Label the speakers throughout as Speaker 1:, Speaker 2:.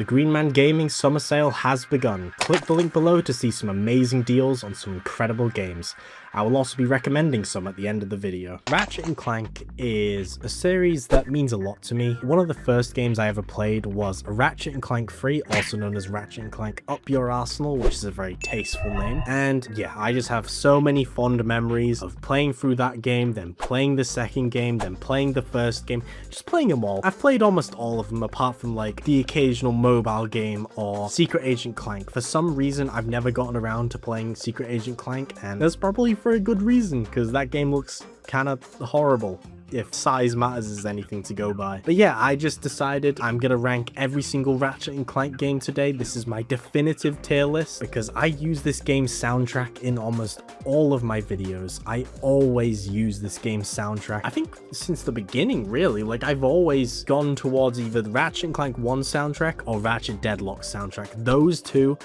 Speaker 1: The Green Man Gaming summer sale has begun. Click the link below to see some amazing deals on some incredible games. I will also be recommending some at the end of the video. Ratchet and Clank is a series that means a lot to me. One of the first games I ever played was Ratchet and Clank 3, also known as Ratchet and Clank Up Your Arsenal, which is a very tasteful name. And yeah, I just have so many fond memories of playing through that game, then playing the second game, then playing the first game, just playing them all. I've played almost all of them apart from like the occasional mobile game or Secret Agent Clank. For some reason, I've never gotten around to playing Secret Agent Clank, and that's probably for a good reason, because that game looks kind of horrible, if size matters as anything to go by. But yeah, I just decided I'm gonna rank every single Ratchet and Clank game today. This is my definitive tier list because I use this game's soundtrack in almost all of my videos. I always use this game's soundtrack. I think since the beginning, really. Like, I've always gone towards either the Ratchet and Clank 1 soundtrack or Ratchet Deadlocked soundtrack. Those two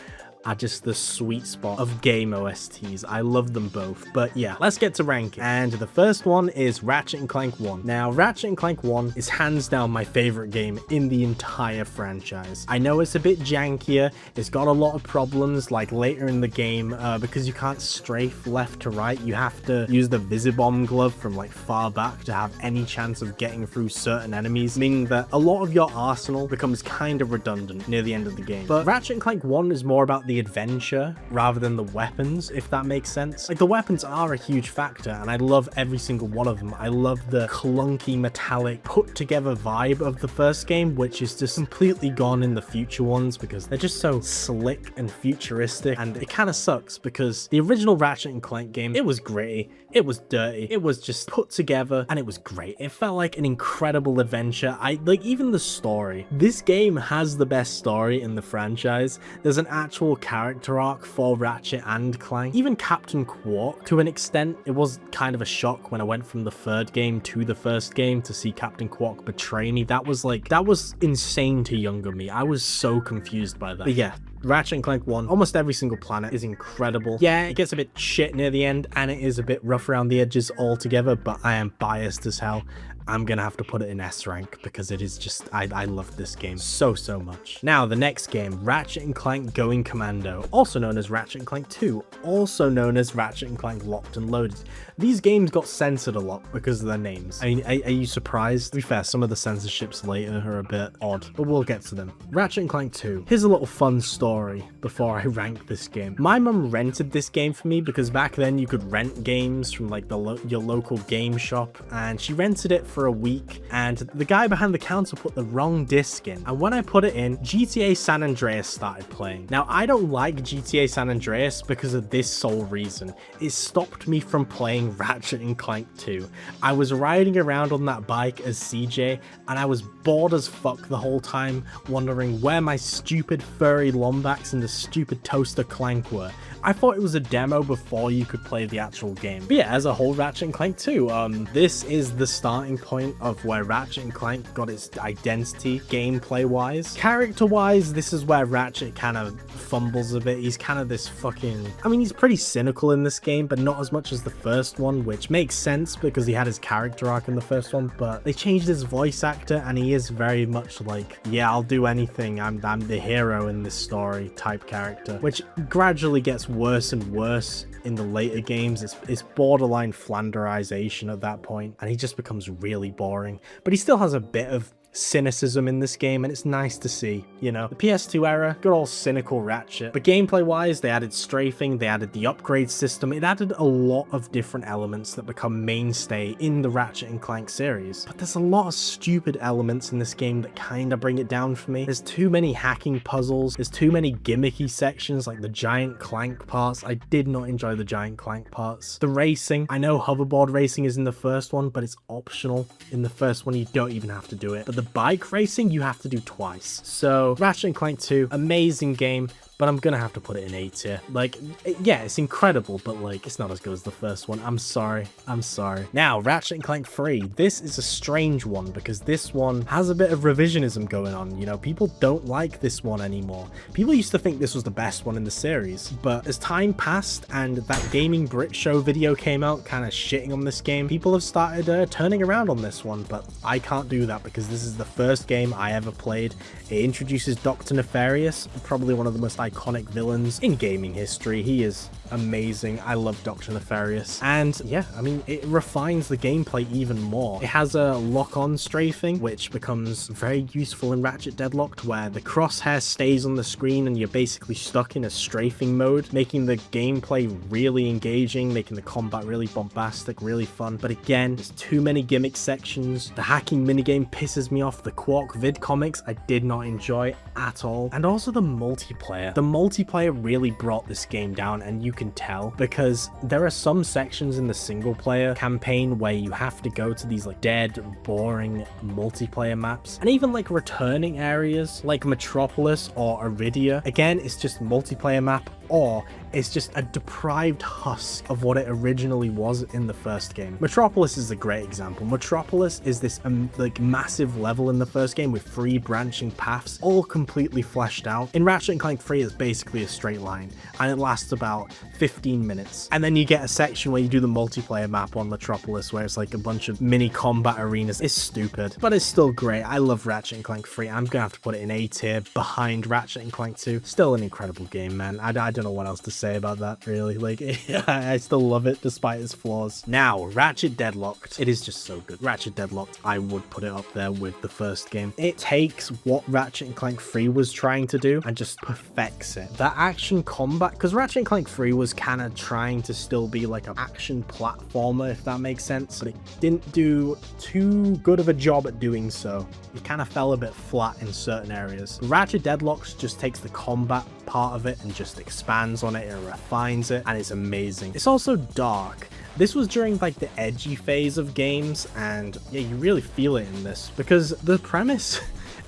Speaker 1: are just the sweet spot of game OSTs. I love them both. But yeah, let's get to ranking. And the first one is Ratchet and Clank 1. Now, Ratchet and Clank 1 is hands down my favorite game in the entire franchise. I know it's a bit jankier. It's got a lot of problems, like later in the game, because you can't strafe left to right. You have to use the Visibomb glove from like far back to have any chance of getting through certain enemies, meaning that a lot of your arsenal becomes kind of redundant near the end of the game. But Ratchet and Clank 1 is more about the adventure rather than the weapons, if that makes sense. Like, the weapons are a huge factor, and I love every single one of them. I love the clunky, metallic, put together vibe of the first game, which is just completely gone in the future ones because they're just so slick and futuristic, and it kind of sucks because the original Ratchet and Clank game, it was gritty, it was dirty, it was just put together, and it was great. It felt like an incredible adventure. Like, even the story. This game has the best story in the franchise. There's an actual character arc for Ratchet and Clank. Even Captain Quark, to an extent, it was kind of a shock when I went from the third game to the first game to see Captain Quark betray me. That was insane to younger me. I was so confused by that. But yeah, Ratchet and Clank 1, almost every single planet is incredible. Yeah, it gets a bit shit near the end, and it is a bit rough around the edges altogether, but I am biased as hell. I'm gonna have to put it in S rank because it is just, I love this game so much. Now, the next game, Ratchet and Clank Going Commando, also known as Ratchet and Clank 2, also known as Ratchet and Clank Locked and Loaded. These games got censored a lot because of their names. I mean, are you surprised? To be fair, some of the censorships later are a bit odd, but we'll get to them. Ratchet and Clank 2. Here's a little fun story before I rank this game. My mum rented this game for me because back then you could rent games from like your local game shop, and she rented it for a week, and the guy behind the counter put the wrong disc in, and when I put it in, GTA San Andreas started playing. Now, I don't like GTA San Andreas because of this sole reason. It stopped me from playing Ratchet and Clank 2. I was riding around on that bike as CJ, and I was bored as fuck the whole time, wondering where my stupid furry Lombax and the stupid toaster Clank were. I thought it was a demo before you could play the actual game. But yeah, as a whole, Ratchet and Clank 2, this is the starting point of where Ratchet and Clank got its identity gameplay-wise. Character-wise, this is where Ratchet kind of fumbles a bit. He's kind of this fucking... I mean, he's pretty cynical in this game, but not as much as the first one, which makes sense because he had his character arc in the first one, but they changed his voice actor, and he is very much like, yeah, I'll do anything, I'm the hero in this story type character, which gradually gets worse and worse in the later games. It's borderline Flanderization at that point, and he just becomes really boring, but he still has a bit of cynicism in this game, and it's nice to see, you know. The PS2 era, good old cynical Ratchet, but gameplay wise, they added strafing, they added the upgrade system, it added a lot of different elements that become mainstay in the Ratchet and Clank series. But there's a lot of stupid elements in this game that kind of bring it down for me. There's too many hacking puzzles, there's too many gimmicky sections like the giant Clank parts. I did not enjoy the giant Clank parts. The racing, I know hoverboard racing is in the first one, but it's optional. In the first one, you don't even have to do it, but the bike racing you have to do twice. So Ratchet and Clank 2, amazing game, but I'm gonna have to put it in A tier. Like, yeah, it's incredible, but like, it's not as good as the first one. I'm sorry. I'm sorry. Now, Ratchet and Clank 3. This is a strange one because this one has a bit of revisionism going on. You know, people don't like this one anymore. People used to think this was the best one in the series, but as time passed and that Gaming Brit Show video came out kind of shitting on this game, people have started turning around on this one, but I can't do that because this is the first game I ever played. It introduces Dr. Nefarious, probably one of the most iconic villains in gaming history. He is amazing. I love Dr. Nefarious. And yeah, I mean, it refines the gameplay even more. It has a lock-on strafing, which becomes very useful in Ratchet Deadlocked, where the crosshair stays on the screen and you're basically stuck in a strafing mode, making the gameplay really engaging, making the combat really bombastic, really fun. But again, there's too many gimmick sections. The hacking minigame pisses me off. The Quark vid comics I did not enjoy at all. And also the multiplayer. The multiplayer really brought this game down, and you can tell because there are some sections in the single player campaign where you have to go to these like dead, boring multiplayer maps, and even like returning areas like Metropolis or Iridia. Again, it's just multiplayer map, or it's just a deprived husk of what it originally was in the first game. Metropolis is a great example. Metropolis is this like massive level in the first game with 3 branching paths, all completely fleshed out. In Ratchet and Clank 3, it's basically a straight line, and it lasts about 15 minutes. And then you get a section where you do the multiplayer map on Metropolis, where it's like a bunch of mini combat arenas. It's stupid, but it's still great. I love Ratchet and Clank 3. I'm gonna have to put it in A tier behind Ratchet and Clank 2. Still an incredible game, man. I don't know what else to say about that, really. Like, I still love it despite its flaws. Now, Ratchet Deadlocked. It is just so good. Ratchet Deadlocked, I would put it up there with the first game. It takes what Ratchet and Clank 3 was trying to do and just perfects it. That action combat, because Ratchet and Clank 3 was kind of trying to still be like an action platformer, if that makes sense, but it didn't do too good of a job at doing so. It kind of fell a bit flat in certain areas. Ratchet Deadlocked just takes the combat part of it and just expands on it and refines it, and it's amazing. It's also dark. This was during like the edgy phase of games, and yeah, you really feel it in this because the premise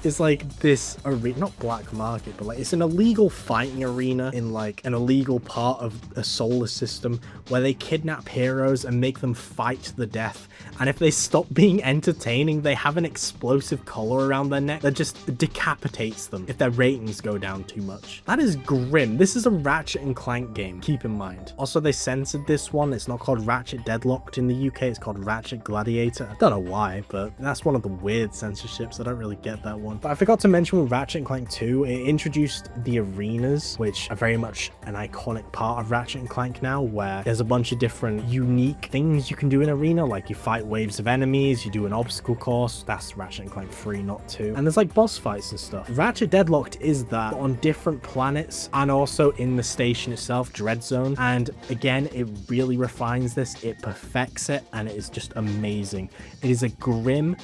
Speaker 1: is like this arena, not black market, but like it's an illegal fighting arena in like an illegal part of a solar system where they kidnap heroes and make them fight to the death. And if they stop being entertaining, they have an explosive collar around their neck that just decapitates them if their ratings go down too much. That is grim. This is a Ratchet and Clank game, keep in mind. Also, they censored this one. It's not called Ratchet Deadlocked in the UK. It's called Ratchet Gladiator. I don't know why, but that's one of the weird censorships. I don't really get that one. But I forgot to mention with Ratchet and Clank 2, it introduced the arenas, which are very much an iconic part of Ratchet and Clank now, where there's a bunch of different unique things you can do in arena, like you fight waves of enemies, you do an obstacle course. That's Ratchet and Clank 3, not 2. And there's like boss fights and stuff. Ratchet Deadlocked is that on different planets and also in the station itself, Dread Zone. And again, it really refines this, it perfects it, and it is just amazing. It is a grim,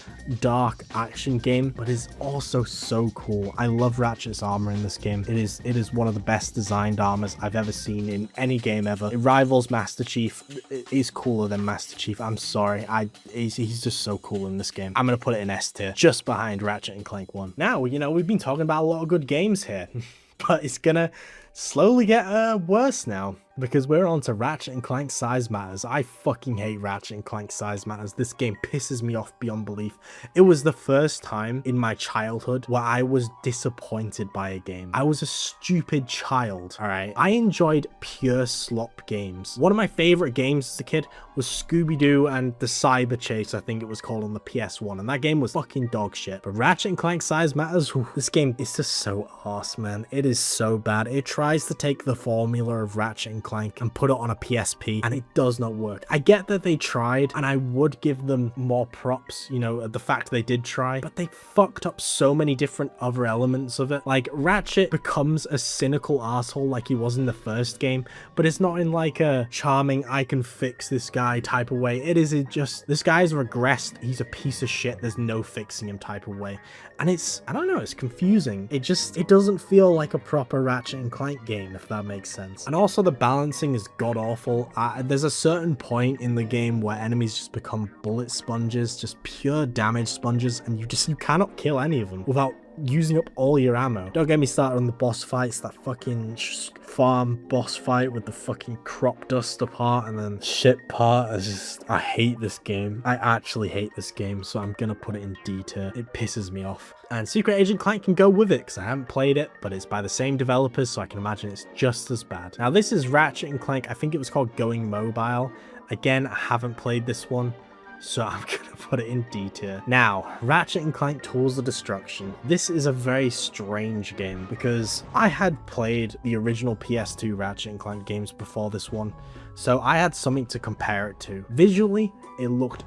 Speaker 1: dark action game, but is also so cool. I love Ratchet's armor in this game. It is one of the best designed armors I've ever seen in any game ever. It rivals Master Chief. It is cooler than Master Chief. I'm sorry. He's just so cool in this game. I'm gonna put it in S tier, just behind Ratchet and Clank 1. Now, you know, we've been talking about a lot of good games here, but it's gonna slowly get worse now, because we're on to Ratchet and Clank Size Matters. I fucking hate Ratchet and Clank Size Matters. This game pisses me off beyond belief. It was the first time in my childhood where I was disappointed by a game. I was a stupid child, all right? I enjoyed pure slop games. One of my favorite games as a kid was Scooby-Doo and the Cyber Chase, I think it was called, on the PS1, and that game was fucking dog shit. But Ratchet and Clank Size Matters, whew, this game is just so arse, man. It is so bad. It tries to take the formula of Ratchet and Clank and put it on a PSP, and it does not work. I get that they tried, and I would give them more props, you know, the fact they did try, but they fucked up so many different other elements of it. Like, Ratchet becomes a cynical asshole like he was in the first game, but it's not in like a charming, I can fix this guy type of way. It is just, this guy's regressed, he's a piece of shit, there's no fixing him type of way. And it's, I don't know, it's confusing. It doesn't feel like a proper Ratchet and Clank game, if that makes sense. And also the balancing is god-awful. There's a certain point in the game where enemies just become bullet sponges, just pure damage sponges, and you cannot kill any of them without using up all your ammo. Don't get me started on the boss fights, that fucking farm boss fight with the fucking crop duster part and then shit part. I hate this game. I actually hate this game, so I'm gonna put it in D tier. It pisses me off. And Secret Agent Clank can go with it because I haven't played it, but it's by the same developers, so I can imagine it's just as bad. Now this is Ratchet and Clank. I think it was called Going Mobile. Again, I haven't played this one, so I'm gonna put it in D tier. Now, Ratchet and Clank Tools of Destruction. This is a very strange game because I had played the original PS2 Ratchet and Clank games before this one, so I had something to compare it to. Visually, it looked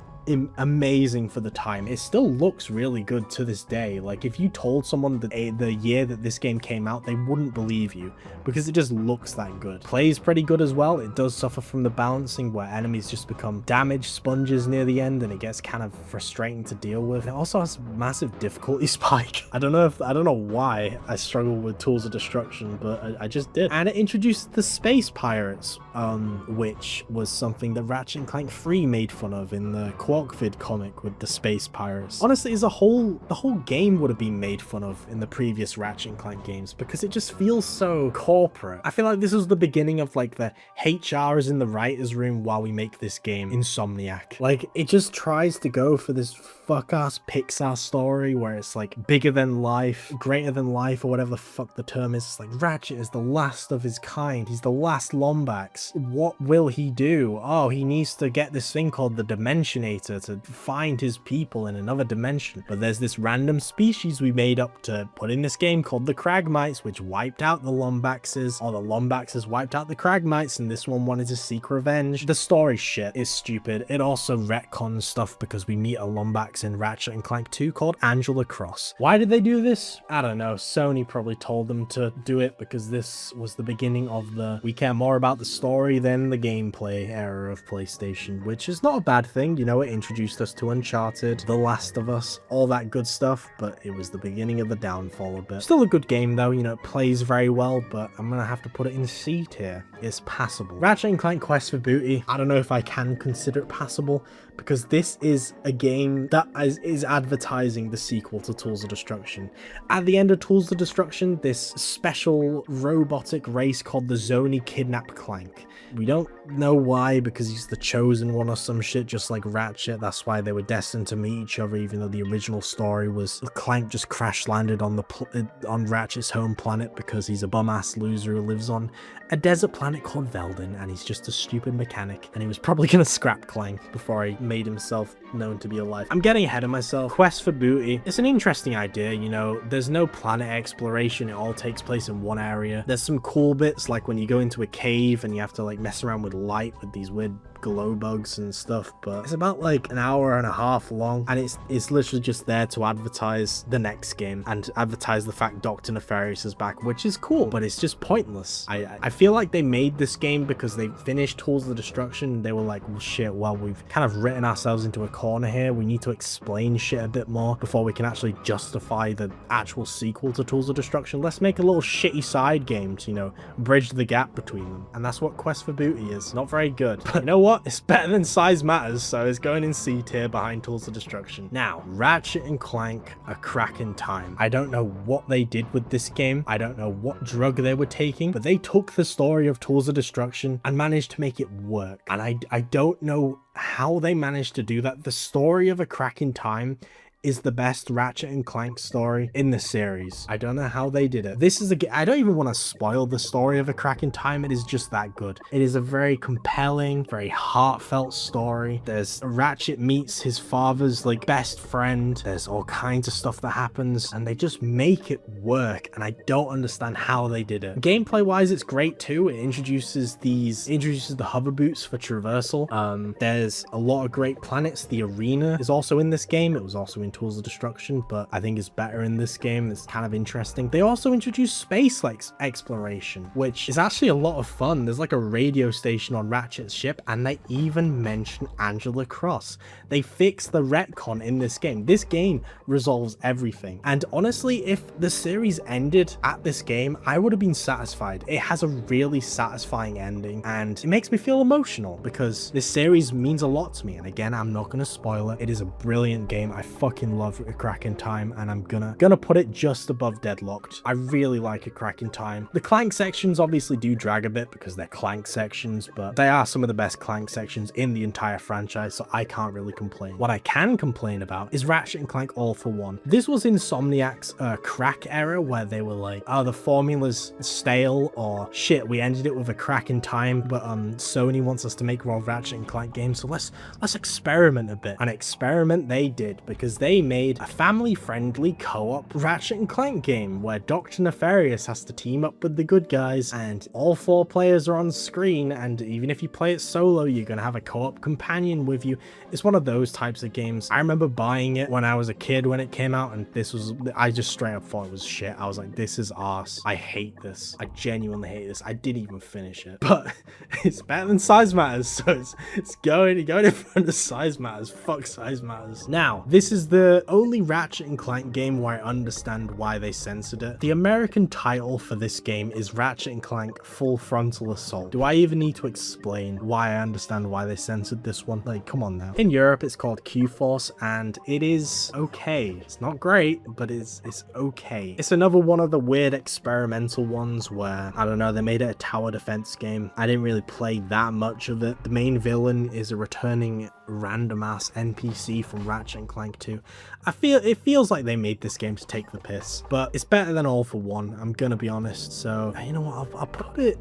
Speaker 1: amazing for the time. It still looks really good to this day. Like, if you told someone that the year that this game came out, they wouldn't believe you because it just looks that good. Plays pretty good as well. It does suffer from the balancing where enemies just become damage sponges near the end and it gets kind of frustrating to deal with. It also has massive difficulty spike. I don't know why I struggle with Tools of Destruction, but I just did. And it introduced the Space Pirates, which was something that Ratchet and Clank 3 made fun of in the Vid comic with the Space Pirates. Honestly, the whole game would have been made fun of in the previous Ratchet and Clank games because it just feels so corporate. I feel like this was the beginning of like the HR is in the writer's room while we make this game Insomniac. Like, it just tries to go for this fuck-ass Pixar story where it's like bigger than life, greater than life, or whatever the fuck the term is. It's like Ratchet is the last of his kind. He's the last Lombax. What will he do? Oh, he needs to get this thing called the Dimensionator to find his people in another dimension. But there's this random species we made up to put in this game called the Kragmites, which wiped out the Lombaxes, or the Lombaxes wiped out the Kragmites, and this one wanted to seek revenge. The story shit is stupid. It also retcons stuff because we meet a Lombax in Ratchet and Clank 2 called Angela Cross. Why did they do this? I don't know. Sony probably told them to do it because this was the beginning of the we care more about the story than the gameplay era of PlayStation, which is not a bad thing. You know, it introduced us to Uncharted, The Last of Us, all that good stuff, but it was the beginning of the downfall a bit. Still a good game though, you know, it plays very well, but I'm gonna have to put it in C tier. It's passable. Ratchet and Clank Quest for Booty, I don't know if I can consider it passable because this is a game that is advertising the sequel to Tools of Destruction. At the end of Tools of Destruction, this special robotic race called the Zoni kidnap Clank. We don't know why, because he's the chosen one or some shit, just like Ratchet. That's why they were destined to meet each other, even though the original story was Clank just crash landed on Ratchet's home planet because he's a bum-ass loser who lives on a desert planet called Veldin, and he's just a stupid mechanic, and he was probably gonna scrap Clank before he made himself known to be alive. I'm getting ahead of myself. Quest for Booty. It's an interesting idea, you know, there's no planet exploration, it all takes place in one area. There's some cool bits, like when you go into a cave and you have to like mess around with light with these weird glow bugs and stuff, but it's about like an hour and a half long, and it's literally just there to advertise the next game and advertise the fact Dr. Nefarious is back, which is cool, but it's just pointless. I feel like they made this game because they finished Tools of Destruction and they were like, well shit, well we've kind of written ourselves into a corner here, we need to explain shit a bit more before we can actually justify the actual sequel to Tools of Destruction. Let's make a little shitty side game to, you know, bridge the gap between them, and that's what Quest for Booty is. Not very good, but you know what? It's better than Size Matters, so it's going in C tier behind Tools of Destruction. Now, Ratchet and Clank A Crack in Time. I don't know what they did with this game. I don't know what drug they were taking, but they took the story of Tools of Destruction and managed to make it work. And I don't know how they managed to do that. The story of A Crack in Time is the best Ratchet and Clank story in the series. I don't know how they did it. This is I don't even want to spoil the story of A Crack in Time. It is just that good. It is a very compelling, very heartfelt story. There's Ratchet meets his father's like best friend. There's all kinds of stuff that happens and they just make it work, and I don't understand how they did it. Gameplay wise, it's great too. It introduces the hover boots for traversal. There's a lot of great planets. The arena is also in this game. It was also in Tools of Destruction, but I think it's better in this game. It's kind of interesting. They also introduced space like exploration, which is actually a lot of fun. There's like a radio station on Ratchet's ship, and they even mention Angela Cross. They fixed the retcon in this game. This game resolves everything, and honestly, if the series ended at this game, I would have been satisfied. It has a really satisfying ending, and it makes me feel emotional because this series means a lot to me. And again, I'm not going to spoil it. It is a brilliant game. I fucking fucking love A Crack in Time, and I'm gonna put it just above Deadlocked. I really like A Crack in Time. The Clank sections obviously do drag a bit because they're Clank sections, but they are some of the best Clank sections in the entire franchise, so I can't really complain. What I can complain about is Ratchet and Clank All for One. This was Insomniac's crack era, where they were like, oh, the formula's stale, or shit, we ended it with A Crack in Time, but Sony wants us to make more Ratchet and Clank games, so let's experiment a bit. And experiment they did, because they made a family-friendly co-op Ratchet and Clank game where Dr. Nefarious has to team up with the good guys, and all 4 players are on screen, and even if you play it solo, you're gonna have a co-op companion with you. It's one of those types of games. I remember buying it when I was a kid when it came out, and I just straight up thought it was shit. I was like, this is arse. I hate this. I genuinely hate this. I didn't even finish it, but it's better than Size Matters, so it's going in front of Size Matters. Fuck Size Matters. Now, this is the only Ratchet and Clank game where I understand why they censored it. The American title for this game is Ratchet and Clank Full Frontal Assault. Do I even need to explain why I understand why they censored this one? Like, come on now. In Europe, it's called Q-Force, and it is okay. It's not great, but it's okay. It's another one of the weird experimental ones where, I don't know, they made it a tower defense game. I didn't really play that much of it. The main villain is a returning random ass NPC from Ratchet and Clank 2. It feels like they made this game to take the piss, but it's better than All for One, I'm gonna be honest. So you know what, I'll put it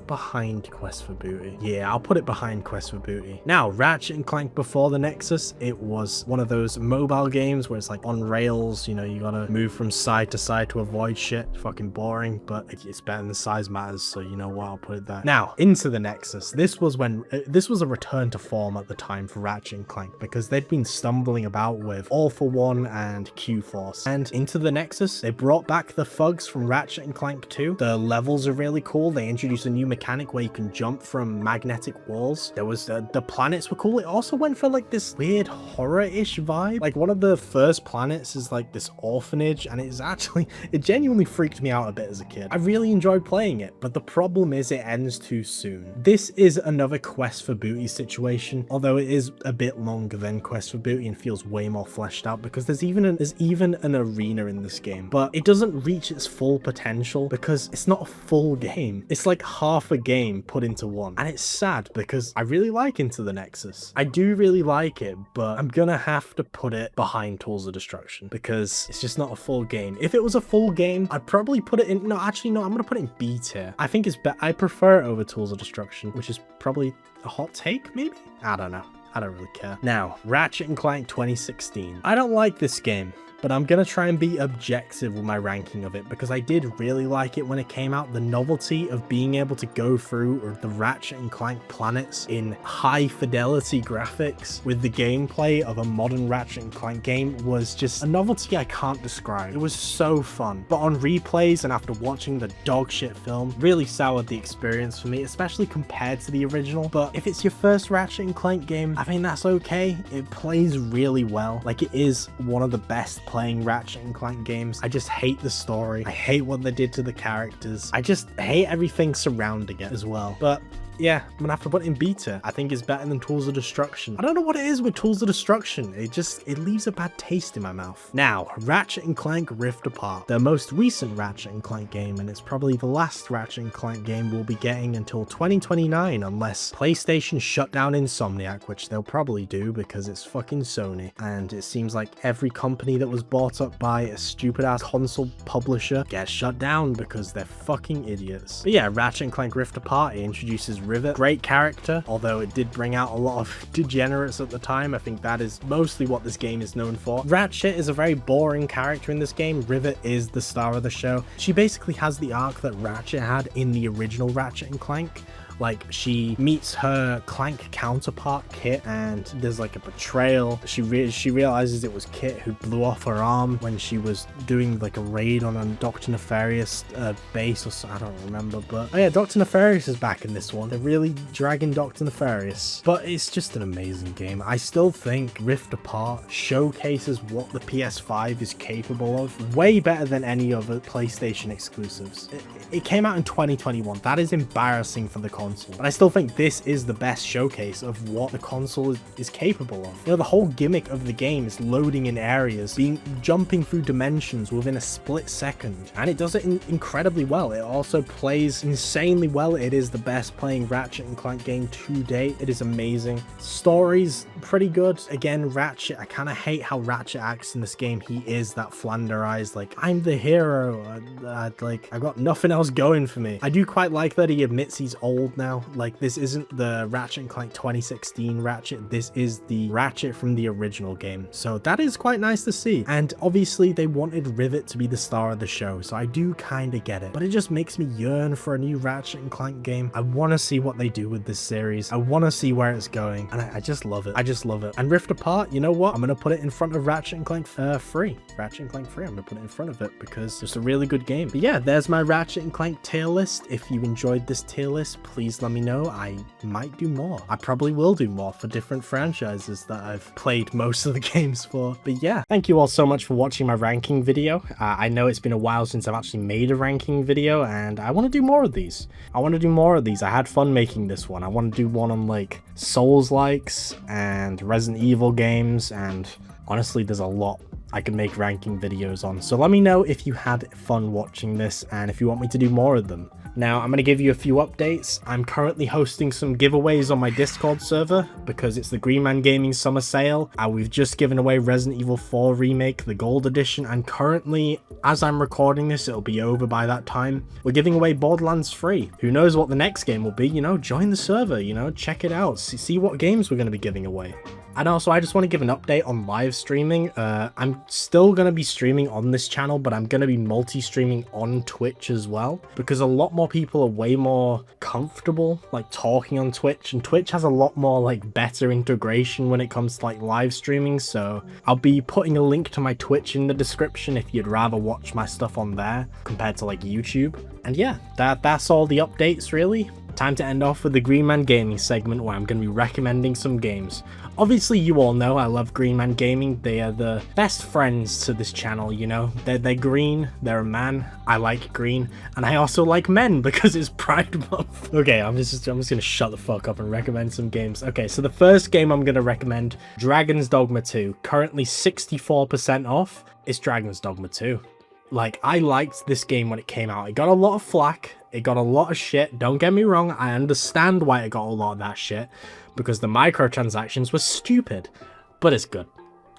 Speaker 1: behind Quest for Booty. Yeah, I'll put it behind Quest for Booty. Now, Ratchet and Clank before the Nexus, it was one of those mobile games where it's like on rails, you know, you gotta move from side to side to avoid shit. Fucking boring, but it's better than Size Matters, so you know what, I'll put it there. Now, into the Nexus. This was a return to form at the time for Ratchet and Clank, because they'd been stumbling about with All for One and Q-Force. And into the Nexus, they brought back the thugs from Ratchet and Clank 2. The levels are really cool. They introduced a new mechanic where you can jump from magnetic walls. There was the planets were cool. It also went for like this weird horror-ish vibe. Like one of the first planets is like this orphanage, and it genuinely freaked me out a bit as a kid. I really enjoyed playing it, but the problem is it ends too soon. This is another Quest for Booty situation, although it is a bit longer than Quest for Booty and feels way more fleshed out, because there's even an arena in this game, but it doesn't reach its full potential because it's not a full game. It's like half a game put into one, and it's sad because I really like Into the Nexus. I do really like it, but I'm gonna have to put it behind Tools of Destruction because it's just not a full game. If it was a full game, I'd probably put it in, no, actually no, I'm gonna put it in B tier. I think it's better. I prefer it over Tools of Destruction, which is probably a hot take, maybe? I don't know. I don't really care. Now, Ratchet and Clank 2016. I don't like this game, but I'm gonna try and be objective with my ranking of it because I did really like it when it came out. The novelty of being able to go through the Ratchet and Clank planets in high fidelity graphics with the gameplay of a modern Ratchet and Clank game was just a novelty I can't describe. It was so fun, but on replays and after watching the dog shit film, really soured the experience for me, especially compared to the original. But if it's your first Ratchet and Clank game, I mean, that's okay. It plays really well. Like, it is one of the best playing Ratchet and Clank games. I just hate the story. I hate what they did to the characters. I just hate everything surrounding it as well. But yeah, I'm gonna have to put it in beta. I think it's better than Tools of Destruction. I don't know what it is with Tools of Destruction. It leaves a bad taste in my mouth. Now, Ratchet and Clank Rift Apart. The most recent Ratchet and Clank game, and it's probably the last Ratchet and Clank game we'll be getting until 2029 unless PlayStation shut down Insomniac, which they'll probably do because it's fucking Sony. And it seems like every company that was bought up by a stupid ass console publisher gets shut down because they're fucking idiots. But yeah, Ratchet and Clank Rift Apart, it introduces Rivet. Great character, although it did bring out a lot of degenerates at the time. I think that is mostly what this game is known for. Ratchet is a very boring character in this game. Rivet is the star of the show. She basically has the arc that Ratchet had in the original Ratchet and Clank. Like, she meets her Clank counterpart, Kit, and there's like a betrayal. She realizes it was Kit who blew off her arm when she was doing like a raid on a Dr. Nefarious base or so, I don't remember. But oh yeah, Dr. Nefarious is back in this one. They're really dragging Dr. Nefarious. But it's just an amazing game. I still think Rift Apart showcases what the PS5 is capable of way better than any other PlayStation exclusives. It came out in 2021. That is embarrassing for the console console. And I still think this is the best showcase of what the console is capable of. You know, the whole gimmick of the game is loading in areas, jumping through dimensions within a split second, and it does it incredibly well. It also plays insanely well. It is the best playing Ratchet and Clank game to date. It is amazing. Story's pretty good. Again, Ratchet, I kind of hate how Ratchet acts in this game. He is that flanderized, like, I'm the hero, like, I got nothing else going for me. I do quite like that he admits he's old now. Like, this isn't the Ratchet and Clank 2016 Ratchet, this is the Ratchet from the original game, so that is quite nice to see. And obviously they wanted Rivet to be the star of the show, so I do kind of get it, but it just makes me yearn for a new Ratchet and Clank game. I want to see what they do with this series. I want to see where it's going, and I just love it. I just love it. And Rift Apart, you know what, I'm gonna put it in front of Ratchet and Clank 3. Ratchet and Clank 3, I'm gonna put it in front of it because it's a really good game. But yeah, there's my Ratchet and Clank tier list. If you enjoyed this tier list, please let me know. I might do more. I probably will do more for different franchises that I've played most of the games for. But yeah, thank you all so much for watching my ranking video. I know it's been a while since I've actually made a ranking video, and I want to do more of these. I had fun making this one. I want to do one on like Souls-likes and Resident Evil games, and honestly, there's a lot I can make ranking videos on. So let me know if you had fun watching this and if you want me to do more of them. Now, I'm going to give you a few updates. I'm currently hosting some giveaways on my Discord server because it's the Green Man Gaming Summer Sale. We've just given away Resident Evil 4 Remake, the Gold Edition, and currently, as I'm recording this, it'll be over by that time. We're giving away Borderlands 3. Who knows what the next game will be, you know, join the server, you know, check it out, see what games we're going to be giving away. And also, I just want to give an update on live streaming. I'm still going to be streaming on this channel, but I'm going to be multi-streaming on Twitch as well, because a lot more people are way more comfortable like talking on Twitch, and Twitch has a lot more like better integration when it comes to like live streaming. So I'll be putting a link to my Twitch in the description if you'd rather watch my stuff on there compared to like YouTube. And yeah, that's all the updates really. Time to end off with the Green Man Gaming segment where I'm going to be recommending some games. Obviously, you all know I love Green Man Gaming. They are the best friends to this channel, you know. They're green, they're a man, I like green, and I also like men because it's Pride Month. Okay, I'm just going to shut the fuck up and recommend some games. Okay, so the first game I'm going to recommend, Dragon's Dogma 2. Currently 64% off. It's Dragon's Dogma 2. Like, I liked this game when it came out. It got a lot of flack. It got a lot of shit. Don't get me wrong. I understand why it got a lot of that shit, because the microtransactions were stupid. But it's good.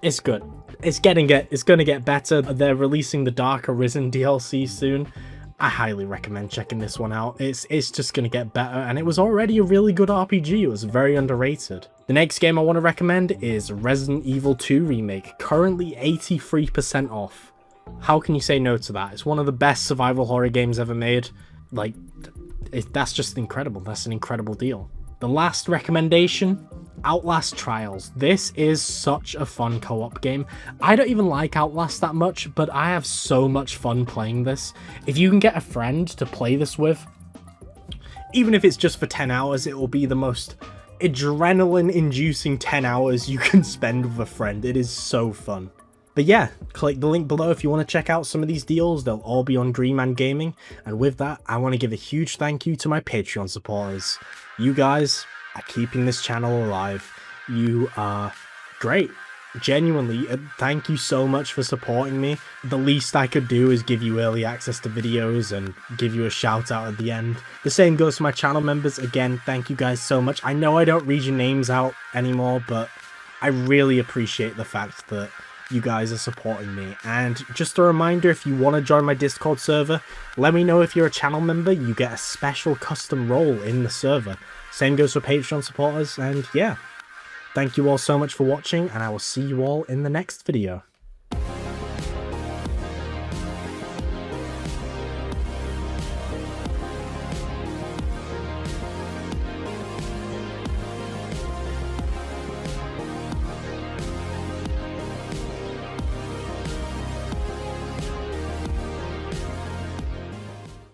Speaker 1: It's good. It's going to get better. They're releasing the Dark Arisen DLC soon. I highly recommend checking this one out. It's just going to get better, and it was already a really good RPG. It was very underrated. The next game I want to recommend is Resident Evil 2 Remake. Currently 83% off. How can you say no to that? It's one of the best survival horror games ever made. Like, that's just incredible. That's an incredible deal. The last recommendation, Outlast Trials. This is such a fun co-op game. I don't even like Outlast that much, but I have so much fun playing this. If you can get a friend to play this with, even if it's just for 10 hours, it will be the most adrenaline-inducing 10 hours you can spend with a friend. It is so fun. But yeah, click the link below if you want to check out some of these deals. They'll all be on Green Man Gaming. And with that, I want to give a huge thank you to my Patreon supporters. You guys are keeping this channel alive. You are great. Genuinely, thank you so much for supporting me. The least I could do is give you early access to videos and give you a shout out at the end. The same goes for my channel members. Again, thank you guys so much. I know I don't read your names out anymore, but I really appreciate the fact that you guys are supporting me. And just a reminder, if you want to join my Discord server, let me know. If you're a channel member, you get a special custom role in the server. Same goes for Patreon supporters. And yeah, thank you all so much for watching, and I will see you all in the next video.